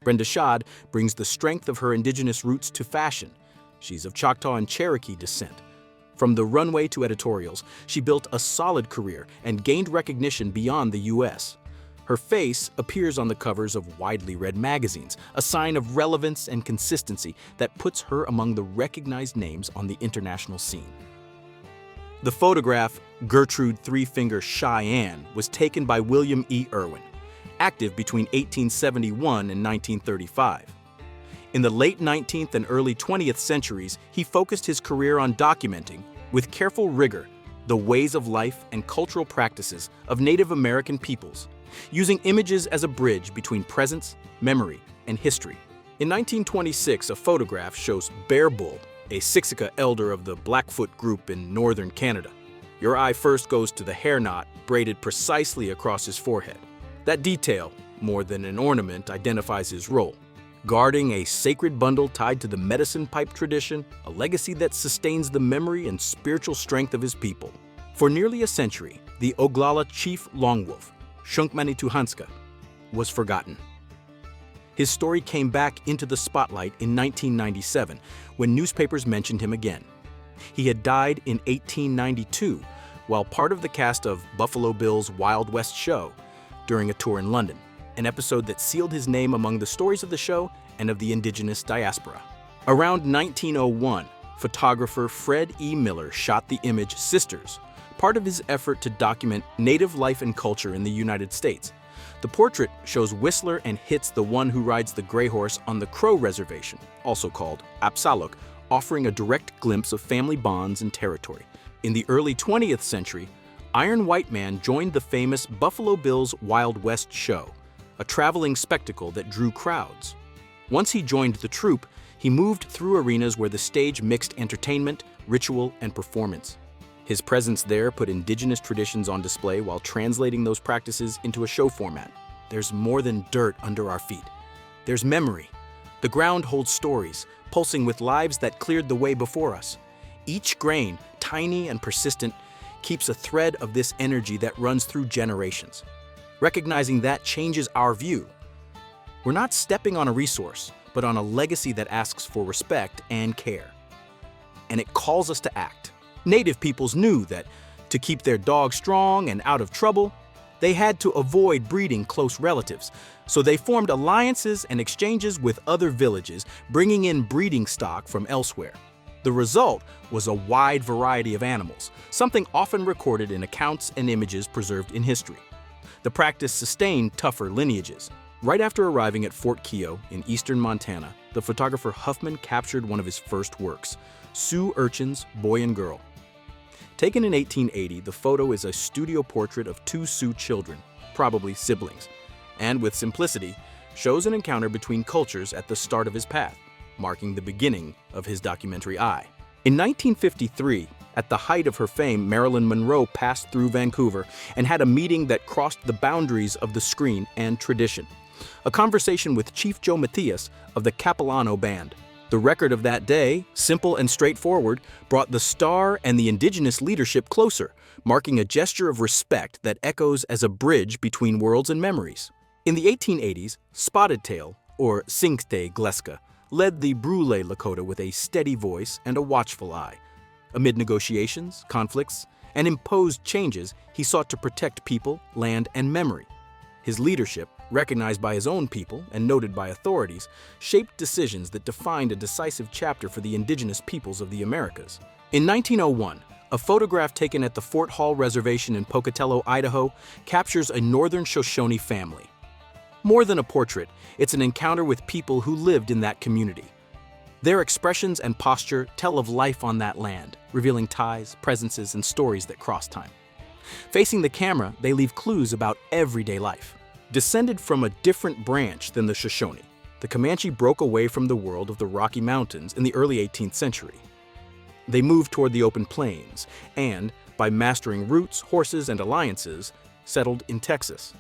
Brenda Shad brings the strength of her indigenous roots to fashion. She's of Choctaw and Cherokee descent. From the runway to editorials, she built a solid career and gained recognition beyond the U.S. Her face appears on the covers of widely read magazines, a sign of relevance and consistency that puts her among the recognized names on the international scene. The photograph, Gertrude Three Finger Cheyenne, was taken by William E. Irwin, active between 1871 and 1935. In the late 19th and early 20th centuries, he focused his career on documenting, with careful rigor, the ways of life and cultural practices of Native American peoples, using images as a bridge between presence, memory, and history. In 1926, a photograph shows Bear Bull, a Siksika elder of the Blackfoot group in northern Canada. Your eye first goes to the hair knot braided precisely across his forehead. That detail, more than an ornament, identifies his role, guarding a sacred bundle tied to the medicine pipe tradition, a legacy that sustains the memory and spiritual strength of his people. For nearly a century, the Oglala chief Longwolf, Shunkmanituhanska, was forgotten. His story came back into the spotlight in 1997 when newspapers mentioned him again. He had died in 1892 while part of the cast of Buffalo Bill's Wild West show during a tour in London, an episode that sealed his name among the stories of the show and of the indigenous diaspora. Around 1901, photographer Fred E. Miller shot the image Sisters, part of his effort to document Native life and culture in the United States. The portrait shows Whistler and Hitz, the one who rides the gray horse on the Crow Reservation, also called Apsaluk, offering a direct glimpse of family bonds and territory. In the early 20th century, Iron White Man joined the famous Buffalo Bill's Wild West show, a traveling spectacle that drew crowds. Once he joined the troupe, he moved through arenas where the stage mixed entertainment, ritual, and performance. His presence there put indigenous traditions on display while translating those practices into a show format. There's more than dirt under our feet. There's memory. The ground holds stories, pulsing with lives that cleared the way before us. Each grain, tiny and persistent, keeps a thread of this energy that runs through generations. Recognizing that changes our view. We're not stepping on a resource, but on a legacy that asks for respect and care. And it calls us to act. Native peoples knew that to keep their dogs strong and out of trouble, they had to avoid breeding close relatives, so they formed alliances and exchanges with other villages, bringing in breeding stock from elsewhere. The result was a wide variety of animals, something often recorded in accounts and images preserved in history. The practice sustained tougher lineages. Right after arriving at Fort Keogh in eastern Montana, the photographer Huffman captured one of his first works, Sioux Urchins, Boy and Girl. Taken in 1880, the photo is a studio portrait of two Sioux children, probably siblings, and with simplicity, shows an encounter between cultures at the start of his path, marking the beginning of his documentary eye. In 1953, at the height of her fame, Marilyn Monroe passed through Vancouver and had a meeting that crossed the boundaries of the screen and tradition. A conversation with Chief Joe Matthias of the Capilano Band. The record of that day, simple and straightforward, brought the star and the indigenous leadership closer, marking a gesture of respect that echoes as a bridge between worlds and memories. In the 1880s, Spotted Tail, or Sinkte Gleska, led the Brule Lakota with a steady voice and a watchful eye. Amid negotiations, conflicts, and imposed changes, he sought to protect people, land, and memory. His leadership, recognized by his own people and noted by authorities, shaped decisions that defined a decisive chapter for the indigenous peoples of the Americas. In 1901, a photograph taken at the Fort Hall Reservation in Pocatello, Idaho, captures a northern Shoshone family. More than a portrait, it's an encounter with people who lived in that community. Their expressions and posture tell of life on that land, revealing ties, presences, and stories that cross time. Facing the camera, they leave clues about everyday life. Descended from a different branch than the Shoshone, the Comanche broke away from the world of the Rocky Mountains in the early 18th century. They moved toward the open plains and, by mastering routes, horses, and alliances, settled in Texas.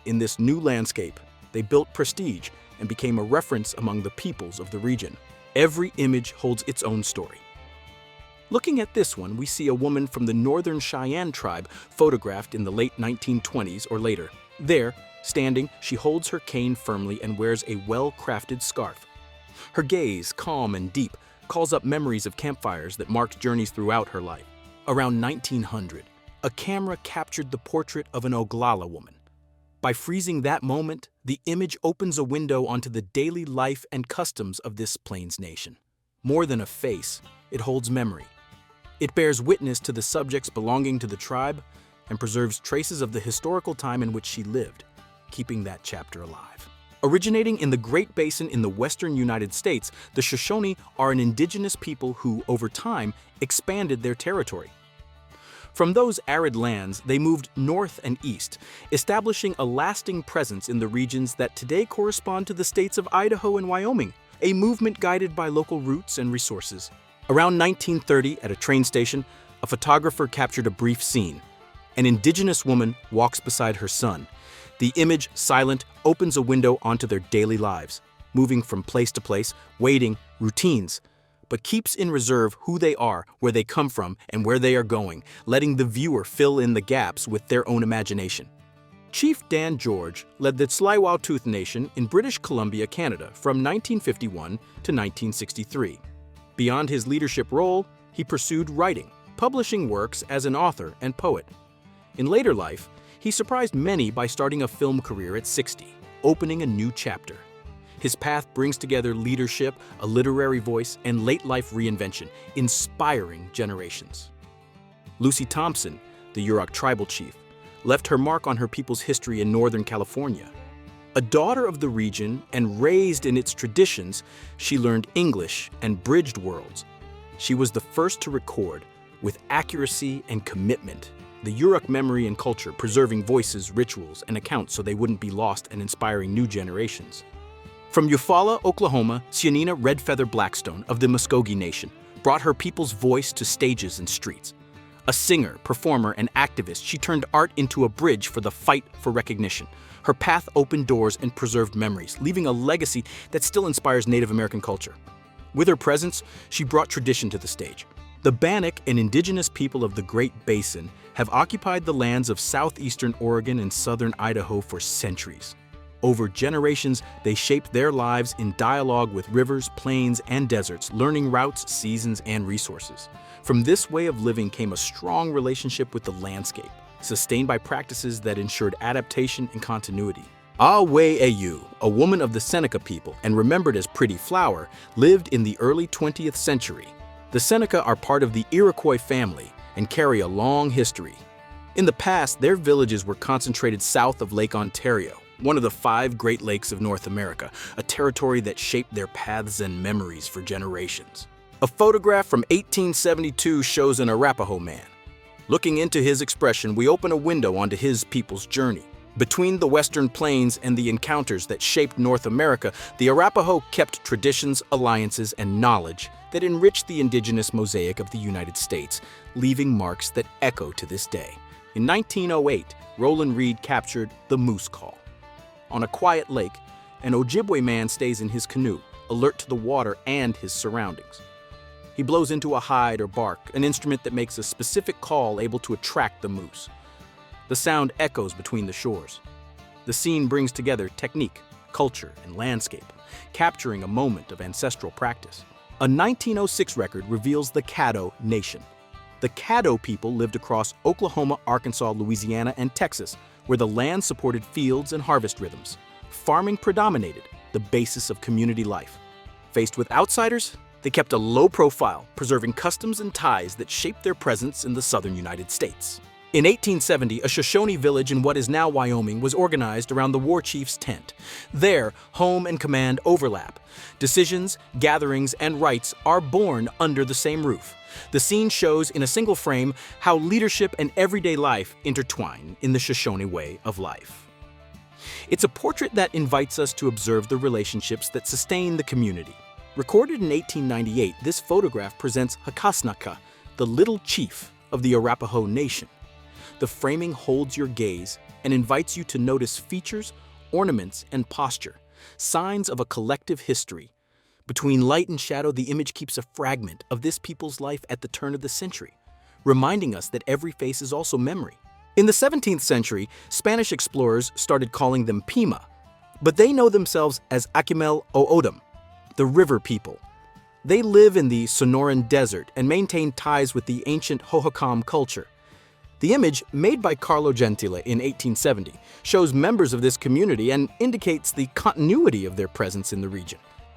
In this new landscape, they built prestige and became a reference among the peoples of the region. Every image holds its own story. Looking at this one, we see a woman from the Northern Cheyenne tribe photographed in the late 1920s or later. There, Standing, she holds her cane firmly and wears a well-crafted scarf. Her gaze, calm and deep, calls up memories of campfires that marked journeys throughout her life. Around 1900, a camera captured the portrait of an Oglala woman. By freezing that moment, the image opens a window onto the daily life and customs of this Plains nation. More than a face, it holds memory. It bears witness to the subjects belonging to the tribe and preserves traces of the historical time in which she lived, keeping that chapter alive. Originating in the Great Basin in the western United States, the Shoshone are an indigenous people who, over time, expanded their territory. From those arid lands, they moved north and east, establishing a lasting presence in the regions that today correspond to the states of Idaho and Wyoming, a movement guided by local roots and resources. Around 1930, at a train station, a photographer captured a brief scene. An indigenous woman walks beside her son. The image, silent, opens a window onto their daily lives, moving from place to place, waiting, routines, but keeps in reserve who they are, where they come from, and where they are going, letting the viewer fill in the gaps with their own imagination. Chief Dan George led the Tsleil-Waututh Nation in British Columbia, Canada, from 1951 to 1963. Beyond his leadership role, he pursued writing, publishing works as an author and poet. In later life, he surprised many by starting a film career at 60, opening a new chapter. His path brings together leadership, a literary voice, and late-life reinvention, inspiring generations. Lucy Thompson, the Yurok tribal chief, left her mark on her people's history in Northern California. A daughter of the region and raised in its traditions, she learned English and bridged worlds. She was the first to record, with accuracy and commitment, the Yurok memory and culture, preserving voices, rituals, and accounts so they wouldn't be lost and inspiring new generations. From Eufaula, Oklahoma, Sienina Red Feather Blackstone of the Muskogee Nation brought her people's voice to stages and streets. A singer, performer, and activist, she turned art into a bridge for the fight for recognition. Her path opened doors and preserved memories, leaving a legacy that still inspires Native American culture. With her presence, she brought tradition to the stage. The Bannock, an indigenous people of the Great Basin, have occupied the lands of southeastern Oregon and southern Idaho for centuries. Over generations, they shaped their lives in dialogue with rivers, plains, and deserts, learning routes, seasons, and resources. From this way of living came a strong relationship with the landscape, sustained by practices that ensured adaptation and continuity. Ah-Weh-Ayu, a woman of the Seneca people and remembered as Pretty Flower, lived in the early 20th century. The Seneca are part of the Iroquois family and carry a long history. In the past, their villages were concentrated south of Lake Ontario, one of the 5 Great Lakes of North America, a territory that shaped their paths and memories for generations. A photograph from 1872 shows an Arapaho man. Looking into his expression, we open a window onto his people's journey. Between the Western Plains and the encounters that shaped North America, the Arapaho kept traditions, alliances, and knowledge that enriched the indigenous mosaic of the United States, leaving marks that echo to this day. In 1908, Roland Reed captured the Moose Call. On a quiet lake, an Ojibwe man stays in his canoe, alert to the water and his surroundings. He blows into a hide or bark, an instrument that makes a specific call able to attract the moose. The sound echoes between the shores. The scene brings together technique, culture, and landscape, capturing a moment of ancestral practice. A 1906 record reveals the Caddo Nation. The Caddo people lived across Oklahoma, Arkansas, Louisiana, and Texas, where the land supported fields and harvest rhythms. Farming predominated, the basis of community life. Faced with outsiders, they kept a low profile, preserving customs and ties that shaped their presence in the southern United States. In 1870, a Shoshone village in what is now Wyoming was organized around the war chief's tent. There, home and command overlap. Decisions, gatherings, and rights are born under the same roof. The scene shows in a single frame how leadership and everyday life intertwine in the Shoshone way of life. It's a portrait that invites us to observe the relationships that sustain the community. Recorded in 1898, this photograph presents Hakasnaka, the little chief of the Arapaho Nation. The framing holds your gaze and invites you to notice features, ornaments, and posture, signs of a collective history. Between light and shadow, the image keeps a fragment of this people's life at the turn of the century, reminding us that every face is also memory, In the 17th century, Spanish explorers started calling them Pima, but they know themselves as Akimel o Odom, the river people. They live in the Sonoran Desert and maintain ties with the ancient Hohokam culture. The image, made by Carlo Gentile in 1870, shows members of this community and indicates the continuity of their presence in the region.